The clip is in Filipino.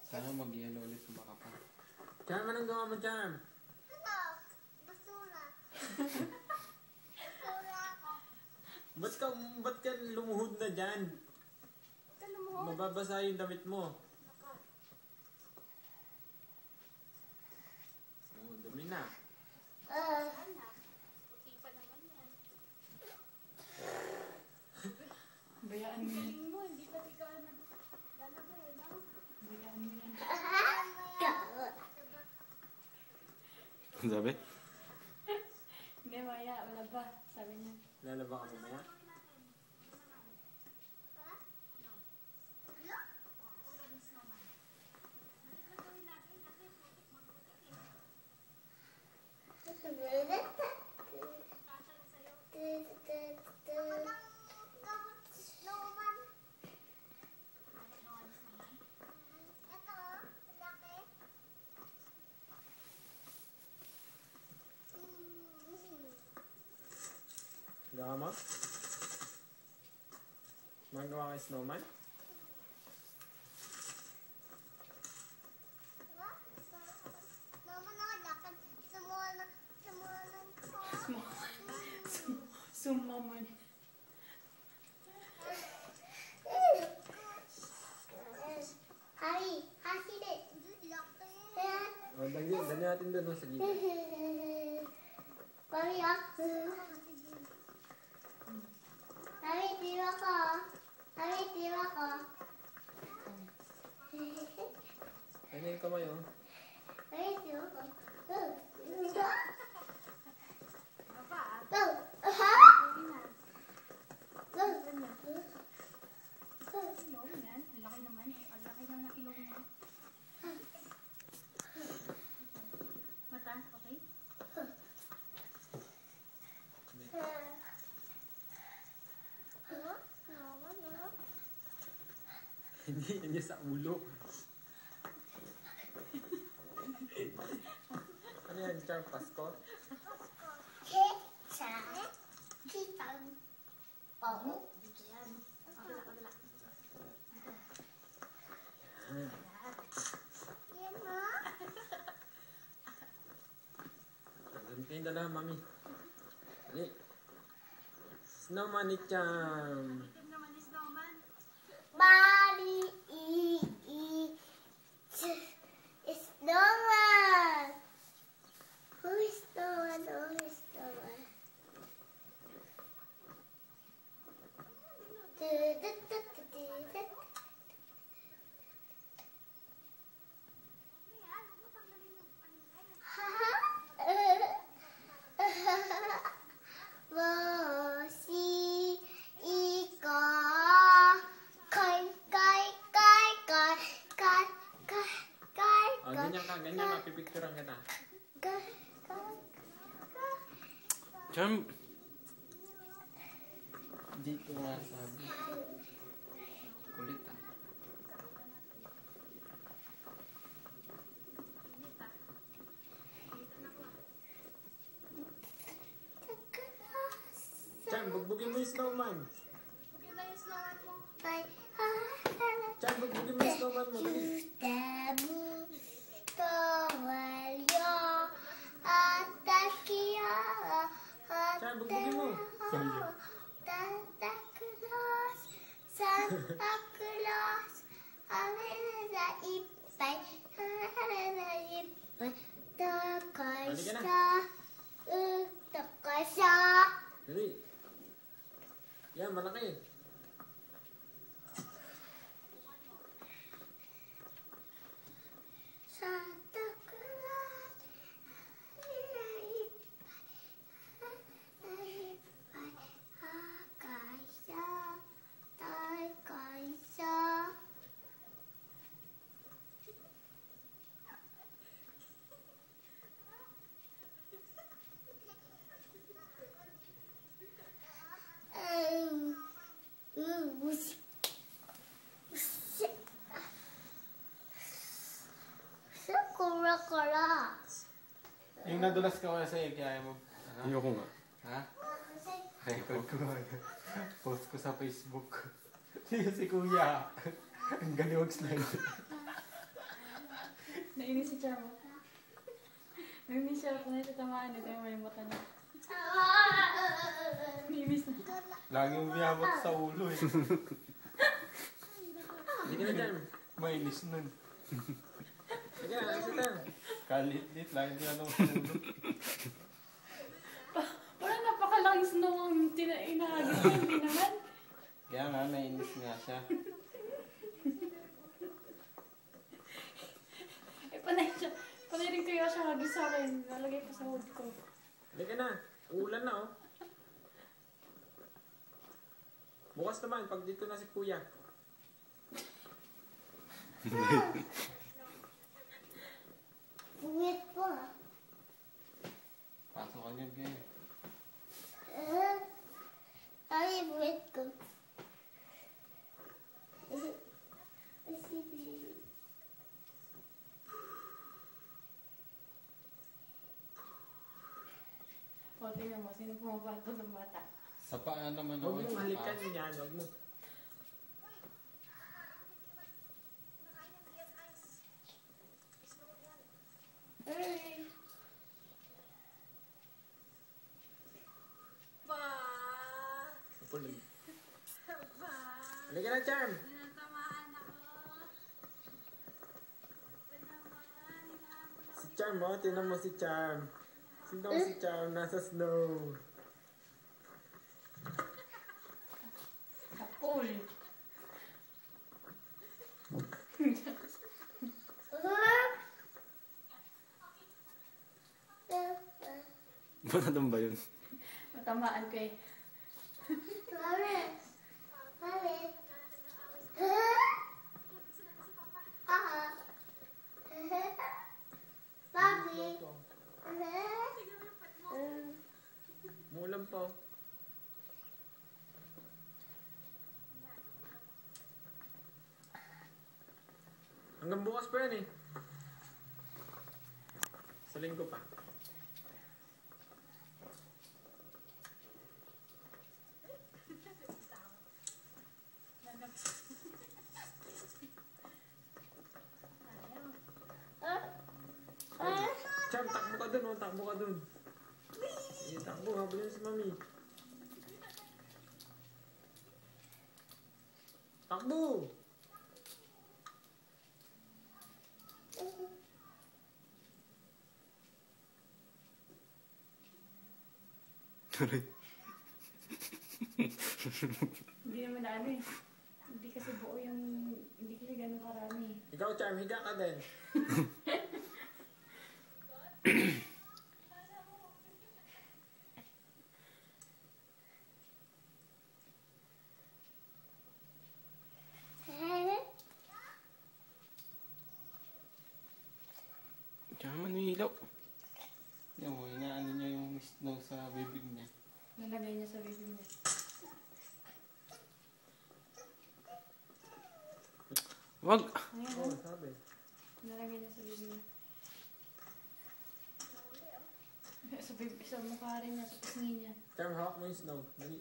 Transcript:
Sana mag-yellow ulit kung makapal. Charm, anong gawa mo, Charm? Basura. Ba't ka lumuhod na dyan? Mababasa yung damit mo. Oh, dumi na. Bayaan mo yan. Bayaan mo yan. Ano sabi? Hindi, maya. Wala ba? Sabi niya. Lalaba ka mamaya? Gawa mo? Magawa kay snowman? Sumaman. O, dali natin doon sa gilid. Ano yung kamay, oh? Laki naman. Ang laki naman ng ilong niya. Mata, okay? Hindi sa ulo. Ano yan, Charm? Pasko? Ganito yung dala, mami. Dali. Snowman ni Charm. Ganyan ka, pipicturean ka na. Charm! Dito nga sabi. Kulit ah. Charm, bugbugin mo yung snowman. Charm, bugbugin mo yung snowman mo. Charm, bugbugin mo. Santa Claus, Dali. Yan, malaki. Yung nadulas ka wala sa'yo, kaya mo. Ayoko nga. Ha? Record ko. Post ko sa Facebook. Si Kuya. Ang galing mag-slide. Nainis si Chamo. Nainis siya kung natatamaan niya. Tayo may mata niya. Nainis na. Lagi umiyabot sa ulo eh. Hindi ka na dyan. Mainis nun. Sige na, alis na. Kalit-lit. Lagi tinanong sa ulo. Parang napakalaking snow ang inahagis niya. Hindi naman. Kaya nga, nainis nga siya. Panay siya. Panay rin kaya siya hagis sa akin. Nalagay pa sa hood ko. Halika na. Uulan na, oh. Bukas naman, pag dito na si Kuya. Buwit ko. Pasok ka niyan kaya. Ay, buwit ko. O, tingnan mo. Sino pumabato ng bata? Sa paa naman Huwag ako. mong halikan yan. Huwag mo. Ay. Pulog. Halika na, Charm. Si Charm, oh. Tinan mo si Charm. Sino si Charm? Nasa snow. Sa pool. Ano ba yun? Matamaan ko eh. Mami. Mami. Aha. Mami. Mulam pa, oh. Hanggang bukas pa yan, eh. Sa linggo pa. Charm, takbo ka dun, oh. Takbo ka dun. Sige, takbo. Habulin si Mami. Takbo! Hindi naman na ano eh. Hindi kasi buo yung... Hindi kasi ganun karami. Ikaw, Charm, higa ka din. Tsaka manilaw. Yan mo, inaano niya yung snow sa bibig niya. Nalagay niya sa bibig niya. Wag! Ngayon, Oo, sabi. nalagay niya sa bibig niya. Sa bibig, sa mukha rin niya, sa pisngi niya. Charm, hawak mo yung snow. Dali.